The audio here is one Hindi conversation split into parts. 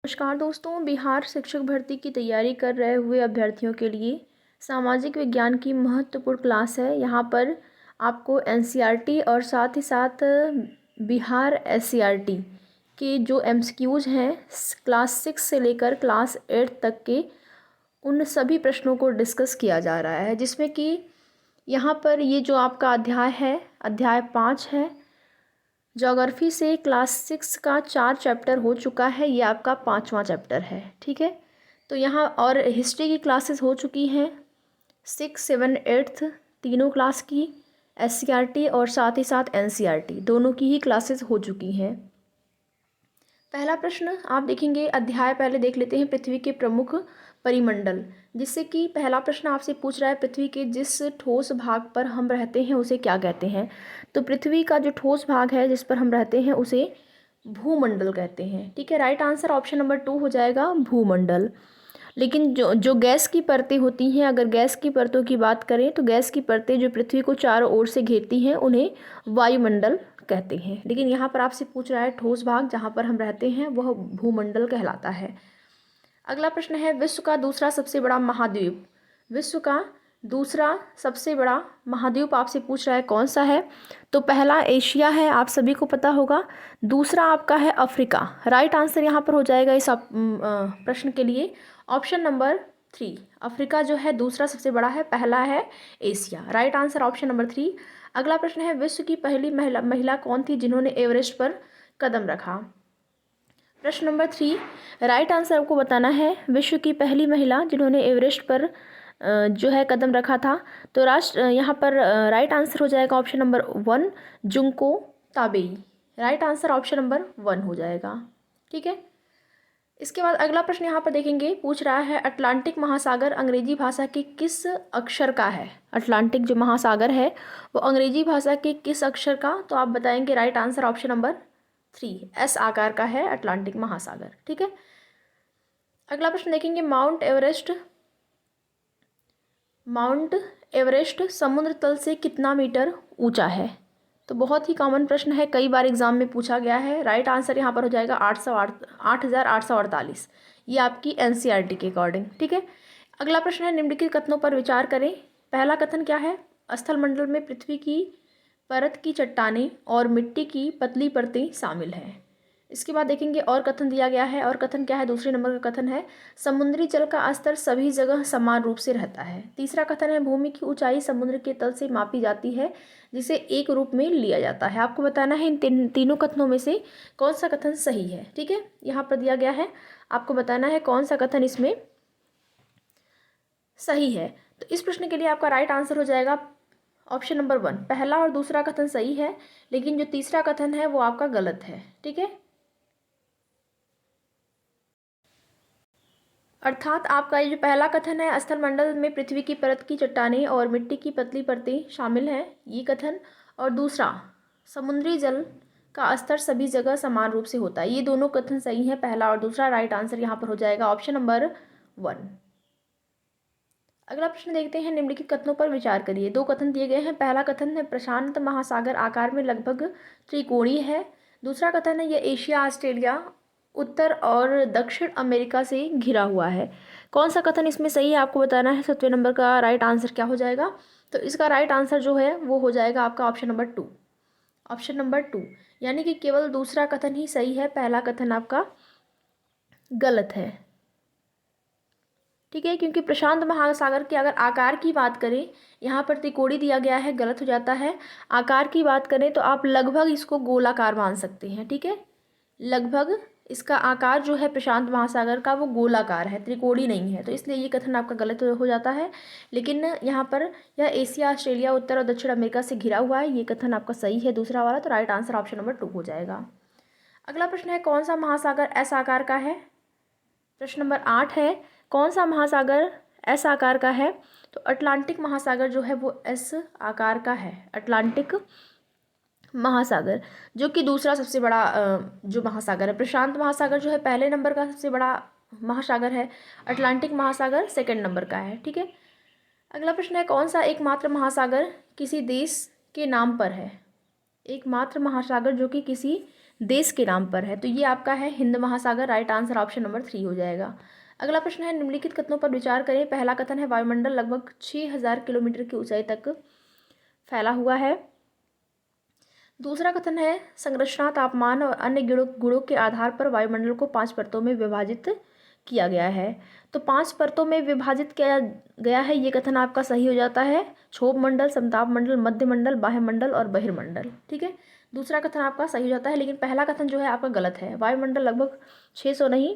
नमस्कार दोस्तों, बिहार शिक्षक भर्ती की तैयारी कर रहे हुए अभ्यर्थियों के लिए सामाजिक विज्ञान की महत्वपूर्ण क्लास है। यहाँ पर आपको एनसीईआरटी और साथ ही साथ बिहार एससीईआरटी के जो एमसीक्यूज हैं क्लास 6 से लेकर क्लास 8 तक के, उन सभी प्रश्नों को डिस्कस किया जा रहा है, जिसमें कि यहाँ पर ये जो आपका अध्याय है, अध्याय 5 है। ज्योग्राफी से क्लास 6 का 4 चैप्टर हो चुका है, ये आपका 5वां चैप्टर है। ठीक है, तो यहाँ और हिस्ट्री की क्लासेस हो चुकी हैं 6, 7, 8 तीनों क्लास की, एससीईआरटी और साथ ही साथ एनसीईआरटी दोनों की ही क्लासेस हो चुकी हैं। पहला प्रश्न आप देखेंगे, अध्याय पहले देख लेते हैं, पृथ्वी के प्रमुख परिमंडल, जिससे कि पहला प्रश्न आपसे पूछ रहा है पृथ्वी के जिस ठोस भाग पर हम रहते हैं उसे क्या कहते हैं। तो पृथ्वी का जो ठोस भाग है जिस पर हम रहते हैं उसे भूमंडल कहते हैं। ठीक है, राइट आंसर ऑप्शन नंबर 2 हो जाएगा, भूमंडल। लेकिन जो गैस की परतें होती हैं, अगर गैस की परतों की बात करें तो गैस की परतें जो पृथ्वी को चारों ओर से घेरती हैं उन्हें वायुमंडल कहते हैं। लेकिन यहाँ पर आपसे पूछ रहा है ठोस भाग जहाँ पर हम रहते हैं वह भूमंडल कहलाता है। अगला प्रश्न है, विश्व का दूसरा सबसे बड़ा महाद्वीप। विश्व का दूसरा सबसे बड़ा महाद्वीप आपसे पूछ रहा है कौन सा है। तो पहला एशिया है, आप सभी को पता होगा। दूसरा आपका है अफ्रीका। राइट आंसर यहाँ पर हो जाएगा इस प्रश्न के लिए ऑप्शन नंबर 3। अफ्रीका जो है दूसरा सबसे बड़ा है, पहला है Asia. Right answer option number 3। अगला प्रश्न है, विश्व की पहली महिला कौन थी जिन्होंने एवरेस्ट पर कदम रखा। प्रश्न नंबर 3, राइट आंसर आपको बताना है, विश्व की पहली महिला जिन्होंने एवरेस्ट पर जो है कदम रखा था। तो यहाँ पर राइट आंसर हो जाएगा option number 1, Junko Tabei. Right answer option number 1 हो जाएगा। ठीक है, इसके बाद अगला प्रश्न यहाँ पर देखेंगे, पूछ रहा है अटलांटिक महासागर अंग्रेजी भाषा के किस अक्षर का है। अटलांटिक जो महासागर है वो अंग्रेजी भाषा के किस अक्षर का, तो आप बताएंगे right answer option number 3, S आकार का है अटलांटिक महासागर। ठीक है, अगला प्रश्न देखेंगे, माउंट एवरेस्ट समुद्र तल से कितना मीटर ऊंचा है। तो बहुत ही कॉमन प्रश्न है, कई बार एग्जाम में पूछा गया है। राइट आंसर यहाँ पर हो जाएगा 8,848। ये आपकी एनसीईआरटी के अकॉर्डिंग। ठीक है, अगला प्रश्न है, निम्नलिखित कथनों पर विचार करें। पहला कथन क्या है, स्थल मंडल में पृथ्वी की परत की चट्टानें और मिट्टी की पतली परतें शामिल हैं। इसके बाद देखेंगे और कथन दिया गया है, और कथन क्या है, दूसरे नंबर का कथन है, समुद्री जल का स्तर सभी जगह समान रूप से रहता है। तीसरा कथन है, भूमि की ऊंचाई समुद्र के तल से मापी जाती है जिसे एक रूप में लिया जाता है। आपको बताना है इन तीनों कथनों में से कौन सा कथन सही है। ठीक है, यहाँ पर दिया गया है, आपको बताना है कौन सा कथन इसमें सही है। तो इस प्रश्न के लिए आपका राइट आंसर हो जाएगा ऑप्शन नंबर 1। पहला और दूसरा कथन सही है, लेकिन जो तीसरा कथन है वो आपका गलत है। ठीक है, अर्थात आपका ये जो पहला कथन है, स्थल मंडल में पृथ्वी की परत की चट्टानें और मिट्टी की पतली परतें शामिल हैं, ये कथन, और दूसरा समुद्री जल का स्तर सभी जगह समान रूप से होता है, ये दोनों कथन सही हैं, पहला और दूसरा। राइट आंसर यहाँ पर हो जाएगा ऑप्शन नंबर 1। अगला प्रश्न देखते हैं, निम्नलिखित कथनों पर विचार करिए। 2 कथन दिए गए हैं। पहला कथन है, प्रशांत महासागर आकार में लगभग त्रिकोणीय है। दूसरा कथन है, यह एशिया, ऑस्ट्रेलिया, उत्तर और दक्षिण अमेरिका से घिरा हुआ है। कौन सा कथन इसमें सही है आपको बताना है। 7वें नंबर का राइट आंसर क्या हो जाएगा, तो इसका राइट आंसर जो है वो हो जाएगा आपका ऑप्शन नंबर 2। ऑप्शन नंबर 2, यानी कि केवल दूसरा कथन ही सही है, पहला कथन आपका गलत है। ठीक है, क्योंकि प्रशांत महासागर के अगर आकार की बात करें, यहाँ पर त्रिकोणी दिया गया है, गलत हो जाता है। आकार की बात करें तो आप लगभग इसको गोलाकार मान सकते हैं। ठीक है, लगभग इसका आकार जो है प्रशांत महासागर का वो गोलाकार है, त्रिकोणी नहीं है, तो इसलिए ये कथन आपका गलत हो जाता है। लेकिन यहाँ पर यह एशिया, ऑस्ट्रेलिया, उत्तर और दक्षिण अमेरिका से घिरा हुआ है, ये कथन आपका सही है दूसरा वाला। तो राइट आंसर ऑप्शन नंबर 2 हो जाएगा। अगला प्रश्न है, कौन सा महासागर एस आकार का है। प्रश्न नंबर 8 है, कौन सा महासागर एस आकार का है। तो अटलांटिक महासागर जो है वो एस आकार का है। अटलांटिक महासागर जो कि दूसरा सबसे बड़ा जो महासागर है। प्रशांत महासागर जो है पहले नंबर का सबसे बड़ा महासागर है, अटलांटिक महासागर सेकंड नंबर का है। ठीक है, अगला प्रश्न है, कौन सा एकमात्र महासागर किसी देश के नाम पर है। एकमात्र महासागर जो कि किसी देश के नाम पर है, तो ये आपका है हिंद महासागर। राइट आंसर ऑप्शन नंबर 3 हो जाएगा। अगला प्रश्न है, निम्नलिखित कथनों पर विचार करें। पहला कथन है वायुमंडल लगभग 6000 किलोमीटर की ऊंचाई तक फैला हुआ है। दूसरा कथन है संरचना, तापमान और अन्य गुणों के आधार पर वायुमंडल को 5 परतों में विभाजित किया गया है। तो 5 परतों में विभाजित किया गया है, ये कथन आपका सही हो जाता है। क्षोभ मंडल, समताप मंडल, मध्य मंडल, बाह्य मंडल और बहिर्मंडल। ठीक है, दूसरा कथन आपका सही हो जाता है, लेकिन पहला कथन जो है आपका गलत है। वायुमंडल लगभग 600 नहीं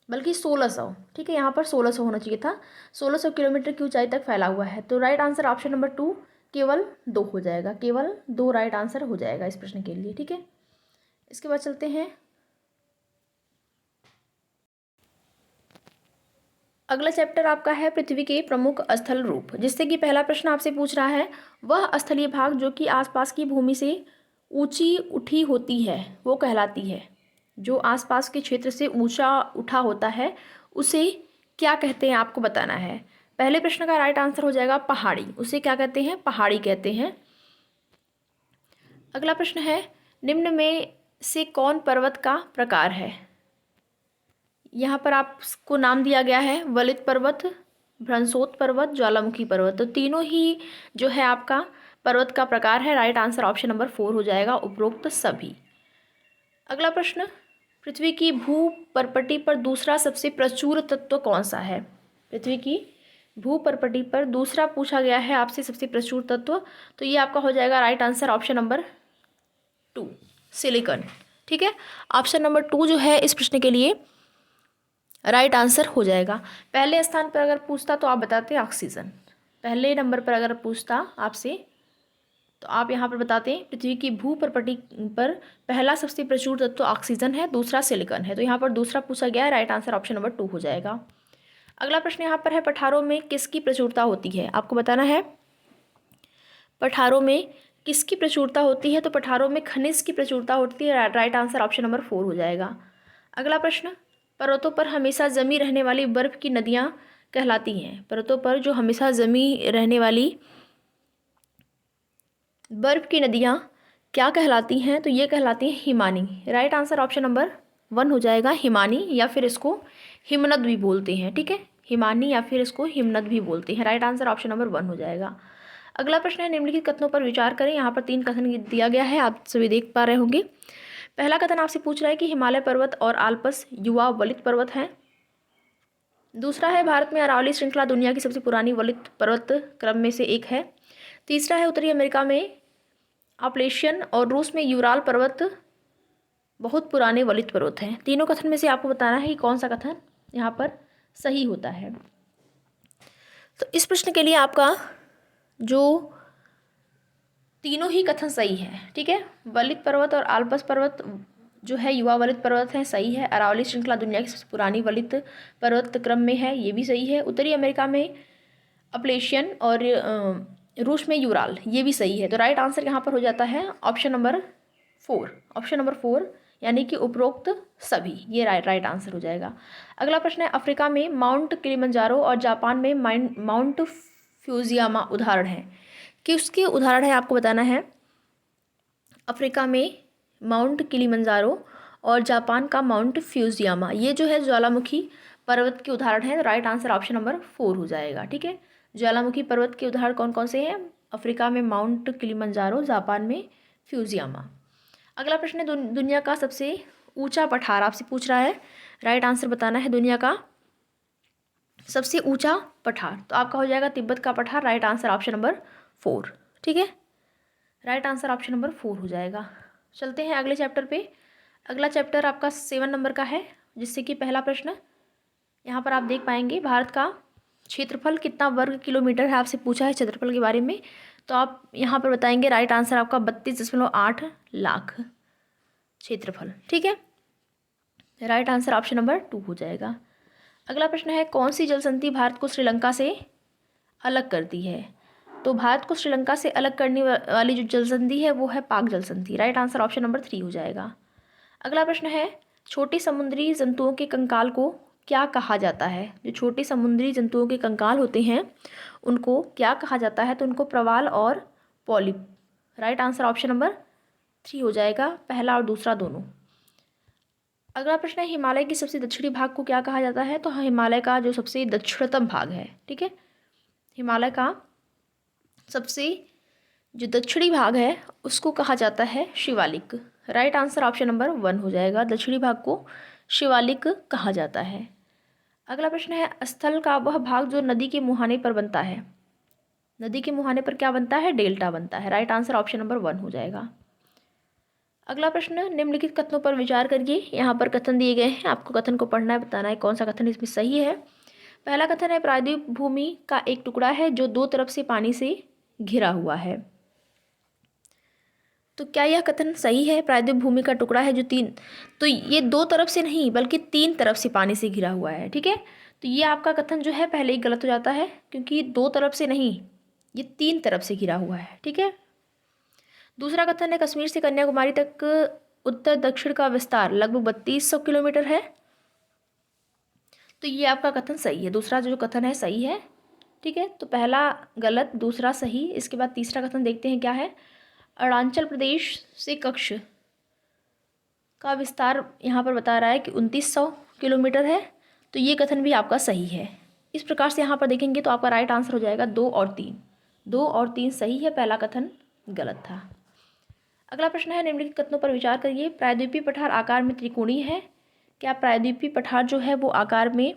बल्कि 1600, ठीक है, यहाँ पर 1600 होना चाहिए था। 1600 किलोमीटर की ऊंचाई तक फैला हुआ है। तो राइट आंसर ऑप्शन नंबर 2 केवल 2 हो जाएगा। केवल 2 राइट आंसर हो जाएगा इस प्रश्न के लिए। ठीक है, इसके बाद चलते हैं अगला चैप्टर आपका है पृथ्वी के प्रमुख स्थल रूप, जिससे कि पहला प्रश्न आपसे पूछ रहा है वह स्थलीय भाग जो कि आसपास की भूमि से ऊंची उठी होती है वो कहलाती है। जो आसपास के क्षेत्र से ऊंचा उठा होता है उसे क्या कहते हैं, आपको बताना है। पहले प्रश्न का राइट आंसर हो जाएगा पहाड़ी। उसे क्या कहते हैं, पहाड़ी कहते हैं। अगला प्रश्न है निम्न में से कौन पर्वत का प्रकार है। यहाँ पर आपको नाम दिया गया है वलित पर्वत, भ्रंशोत पर्वत, ज्वालामुखी पर्वत। तो तीनों ही जो है आपका पर्वत का प्रकार है। राइट आंसर ऑप्शन नंबर 4 हो जाएगा, उपरोक्त सभी। अगला प्रश्न, पृथ्वी की भू परपटी पर दूसरा सबसे प्रचुर तत्व कौन सा है। पृथ्वी की भू परपटी पर दूसरा पूछा गया है आपसे सबसे प्रचुर तत्व, तो ये आपका हो जाएगा right answer option number 2 silicon. ठीक है, ऑप्शन नंबर 2 जो है इस प्रश्न के लिए राइट आंसर हो जाएगा। पहले स्थान पर अगर पूछता तो आप बताते ऑक्सीजन। पहले नंबर पर अगर पूछता आपसे तो आप यहाँ पर बताते हैं पृथ्वी की भू परपटी पर पहला सबसे प्रचुर तत्व ऑक्सीजन है, दूसरा सिलिकॉन है। तो यहाँ पर दूसरा पूछा गया है, राइट आंसर ऑप्शन नंबर 2 हो जाएगा। अगला प्रश्न यहाँ पर है पठारों में किसकी प्रचुरता होती है, आपको बताना है। पठारों में किसकी प्रचुरता होती है, तो पठारों में खनिज की प्रचुरता होती है। राइट आंसर ऑप्शन नंबर 4 हो जाएगा। अगला प्रश्न, पर्वतों पर हमेशा जमी रहने वाली बर्फ की नदियाँ कहलाती हैं। पर्वतों पर जो हमेशा जमी रहने वाली बर्फ की नदियाँ क्या कहलाती हैं, तो ये कहलाती हैं Himani. Right answer option number 1 हो जाएगा, हिमानी, या फिर इसको हिमनद भी बोलते हैं। ठीक है, हिमानी या फिर इसको हिमनद भी बोलते हैं। राइट आंसर ऑप्शन नंबर 1 हो जाएगा। अगला प्रश्न है निम्नलिखित कथनों पर विचार करें। यहाँ पर 3 कथन दिया गया है, आप सभी देख पा रहे होंगे। पहला कथन आपसे पूछ रहा है कि हिमालय पर्वत और आल्प्स युवा वलित पर्वत हैं। दूसरा है भारत में अरावली श्रृंखला दुनिया की सबसे पुरानी वलित पर्वत क्रम में से एक है। तीसरा है उत्तरी अमेरिका में अपलेशियन और रूस में यूराल पर्वत बहुत पुराने वलित पर्वत हैं। तीनों कथन में से आपको बताना है कि कौन सा कथन यहाँ पर सही होता है। तो इस प्रश्न के लिए आपका जो तीनों ही कथन सही है। ठीक है, वलित पर्वत और आल्प्स पर्वत जो है युवा वलित पर्वत है, सही है। अरावली श्रृंखला दुनिया की सबसे पुरानी वलित पर्वत क्रम में है, ये भी सही है। उत्तरी अमेरिका में अपलेशियन और रूस में यूराल, ये भी सही है। तो राइट आंसर यहाँ पर हो जाता है ऑप्शन नंबर 4। ऑप्शन नंबर 4 यानी कि उपरोक्त सभी, ये राइट आंसर हो जाएगा। अगला प्रश्न है अफ्रीका में माउंट किलिमंजारो और जापान में माउंट फ्यूजियामा उदाहरण है। किसके उदाहरण है, आपको बताना है। अफ्रीका में माउंट किलिमंजारो और जापान का माउंट फ्यूजियामा, ये जो है ज्वालामुखी पर्वत के उदाहरण है। राइट आंसर ऑप्शन नंबर 4 हो जाएगा। ठीक है, ज्वालामुखी पर्वत के उदाहरण कौन कौन से हैं, अफ्रीका में माउंट किलिमंजारो, जापान में फ्यूजियामा। अगला प्रश्न है दुनिया का सबसे ऊंचा पठार आपसे पूछ रहा है। राइट आंसर बताना है दुनिया का सबसे ऊंचा पठार, तो आपका हो जाएगा तिब्बत का पठार। Right answer option number 4। ठीक है, राइट आंसर ऑप्शन नंबर 4 हो जाएगा। चलते हैं अगले चैप्टर पे। अगला चैप्टर आपका 7 नंबर का है, जिससे कि पहला प्रश्न यहाँ पर आप देख पाएंगे भारत का क्षेत्रफल कितना वर्ग किलोमीटर है, आपसे पूछा है क्षेत्रफल के बारे में। तो आप यहाँ पर बताएंगे राइट आंसर आपका 32.8 लाख क्षेत्रफल। ठीक है, राइट आंसर ऑप्शन नंबर 2 हो जाएगा। अगला प्रश्न है कौन सी जलसंधि भारत को श्रीलंका से अलग करती है। तो भारत को श्रीलंका से अलग करने वाली जो जलसंधि है वो है पाक जलसंधि। राइट आंसर ऑप्शन नंबर 3 हो जाएगा। अगला प्रश्न है छोटे समुद्री जंतुओं के कंकाल को क्या कहा जाता है। जो छोटे समुद्री जंतुओं के कंकाल होते हैं उनको क्या कहा जाता है, तो उनको प्रवाल और polyp. Right answer option number 3 हो जाएगा, पहला और दूसरा दोनों। अगला प्रश्न है, हिमालय के सबसे दक्षिणी भाग को क्या कहा जाता है? तो हिमालय का जो सबसे दक्षिणतम भाग है, ठीक है, हिमालय का सबसे जो दक्षिणी भाग है उसको कहा जाता है Shivalik. Right answer option number 1 हो जाएगा, दक्षिणी भाग को शिवालिक कहा जाता है। अगला प्रश्न है, स्थल का वह भाग जो नदी के मुहाने पर बनता है। नदी के मुहाने पर क्या बनता है? डेल्टा बनता है। राइट आंसर ऑप्शन नंबर 1 हो जाएगा। अगला प्रश्न, निम्नलिखित कथनों पर विचार करिए। यहाँ पर कथन दिए गए हैं, आपको कथन को पढ़ना है, बताना है कौन सा कथन इसमें सही है। पहला कथन है, प्रायद्वीप भूमि का एक टुकड़ा है जो दो तरफ से पानी से घिरा हुआ है। तो क्या यह कथन सही है? प्रायद्वीप भूमि का टुकड़ा है जो तो ये दो तरफ से नहीं बल्कि 3 तरफ से पानी से घिरा हुआ है, ठीक है। तो ये आपका कथन जो है पहले ही गलत हो जाता है, क्योंकि 2 तरफ से नहीं, ये 3 तरफ से घिरा हुआ है, ठीक है। दूसरा कथन है, कश्मीर से कन्याकुमारी तक उत्तर दक्षिण का विस्तार लगभग 3200 किलोमीटर है। तो ये आपका कथन सही है, दूसरा जो कथन है सही है, ठीक है। तो पहला गलत, दूसरा सही। इसके बाद तीसरा कथन देखते हैं क्या है। अरुणाचल प्रदेश से कच्छ का विस्तार यहाँ पर बता रहा है कि 2900 किलोमीटर है। तो ये कथन भी आपका सही है। इस प्रकार से यहाँ पर देखेंगे तो आपका राइट आंसर हो जाएगा 2 और 3। 2 और 3 सही है, पहला कथन गलत था। अगला प्रश्न है, निम्नलिखित कथनों पर विचार करिए। प्रायद्वीपीय पठार आकार में त्रिकोणीय है। क्या प्रायद्वीपीय पठार जो है वो आकार में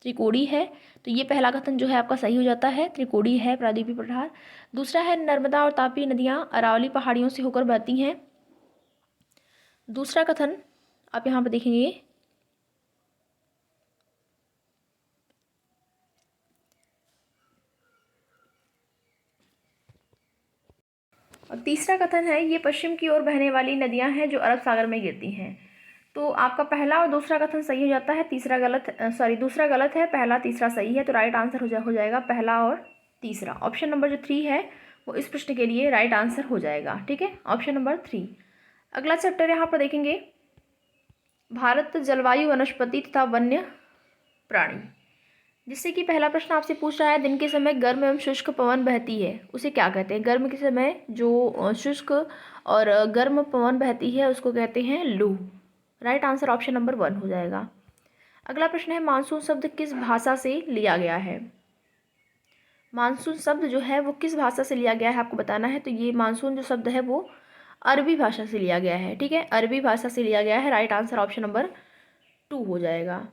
त्रिकोणीय है? तो ये पहला कथन जो है आपका सही हो जाता है, त्रिकोणीय है प्रायद्वीपीय पठार। दूसरा है, नर्मदा और तापी नदियाँ अरावली पहाड़ियों से होकर बहती हैं। दूसरा कथन आप यहाँ पर देखेंगे, और तीसरा कथन है, ये पश्चिम की ओर बहने वाली नदियाँ हैं जो अरब सागर में गिरती हैं। तो आपका पहला और दूसरा कथन सही हो जाता है, तीसरा गलत, दूसरा गलत है, पहला तीसरा सही है। तो राइट आंसर हो जाएगा पहला और तीसरा। ऑप्शन नंबर जो 3 है वो इस प्रश्न के लिए राइट आंसर हो जाएगा, ठीक है, ऑप्शन नंबर 3। अगला चैप्टर यहाँ पर देखेंगे, भारत जलवायु, वनस्पति तथा वन्य प्राणी। जिससे कि पहला प्रश्न आपसे पूछ रहा है, दिन के समय गर्म एवं शुष्क पवन बहती है उसे क्या कहते हैं? गर्म के समय जो शुष्क और गर्म पवन बहती है उसको कहते हैं लू। राइट आंसर ऑप्शन नंबर 1 हो जाएगा। अगला प्रश्न है, मानसून शब्द किस भाषा से लिया गया है? मानसून शब्द जो है वो किस भाषा से लिया गया है आपको बताना है। तो ये मानसून जो शब्द है वो अरबी भाषा से लिया गया है, ठीक है, अरबी भाषा से लिया गया है। राइट आंसर ऑप्शन नंबर 2 हो जाएगा।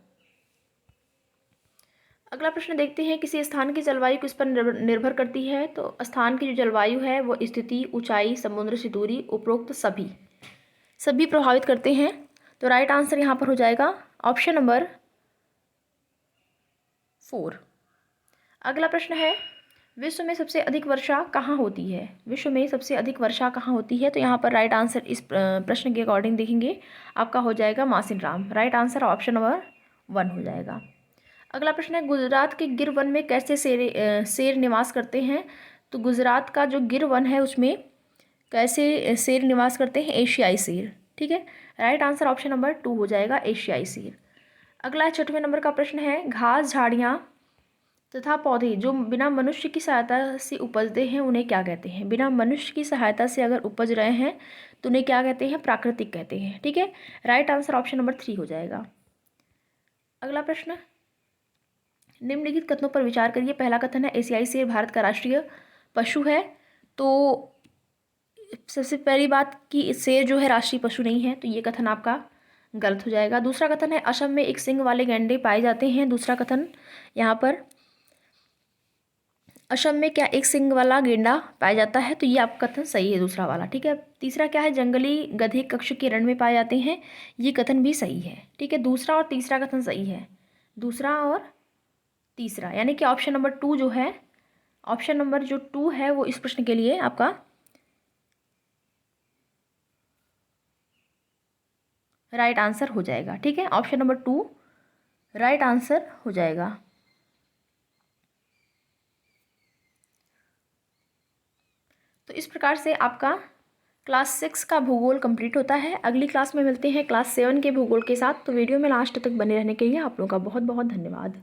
अगला प्रश्न देखते हैं, किसी स्थान की जलवायु किस पर निर्भर करती है? तो स्थान की जो जलवायु है वो स्थिति, ऊंचाई, समुद्र से दूरी, उपरोक्त सभी प्रभावित करते हैं। तो राइट आंसर यहाँ पर हो जाएगा ऑप्शन नंबर 4। अगला प्रश्न है, विश्व में सबसे अधिक वर्षा कहाँ होती है? विश्व में सबसे अधिक वर्षा कहाँ होती है? तो यहाँ पर राइट आंसर इस प्रश्न के अकॉर्डिंग देखेंगे आपका हो जाएगा Mawsynram. Right answer option number 1 हो जाएगा। अगला प्रश्न है, गुजरात के गिर वन में कैसे शेर निवास करते हैं? तो गुजरात का जो गिर वन है उसमें कैसे शेर निवास करते हैं? एशियाई शेर, ठीक है। राइट आंसर ऑप्शन नंबर 2 हो जाएगा, एशियाई शेर। अगला 6वें नंबर का प्रश्न है, घास, झाड़ियाँ तथा पौधे जो बिना मनुष्य की सहायता से उपजते हैं उन्हें क्या कहते हैं? बिना मनुष्य की सहायता से अगर उपज रहे हैं तो उन्हें क्या कहते हैं? प्राकृतिक कहते हैं, ठीक है। राइट आंसर ऑप्शन नंबर 3 हो जाएगा। अगला प्रश्न, निम्नलिखित कथनों पर विचार करिए। पहला कथन है, एशियाई शेर भारत का राष्ट्रीय पशु है। तो सबसे पहली बात कि शेर जो है राष्ट्रीय पशु नहीं है, तो ये कथन आपका गलत हो जाएगा। दूसरा कथन है, असम में एक सींग वाले गैंडे पाए जाते हैं। दूसरा कथन यहाँ पर, असम में क्या एक सींग वाला गेंडा पाया जाता है? तो ये आपका कथन सही है, दूसरा वाला, ठीक है। तीसरा क्या है, जंगली गधे कक्ष के रण में पाए जाते हैं। ये कथन भी सही है, ठीक है। दूसरा और तीसरा कथन सही है, दूसरा और तीसरा, यानी कि ऑप्शन नंबर 2 जो है, ऑप्शन नंबर जो 2 है वो इस प्रश्न के लिए आपका राइट आंसर हो जाएगा, ठीक है। ऑप्शन नंबर 2 राइट आंसर हो जाएगा। तो इस प्रकार से आपका क्लास 6 का भूगोल कंप्लीट होता है। अगली क्लास में मिलते हैं क्लास 7 के भूगोल के साथ। तो वीडियो में लास्ट तक बने रहने के लिए आप लोगों का बहुत बहुत धन्यवाद।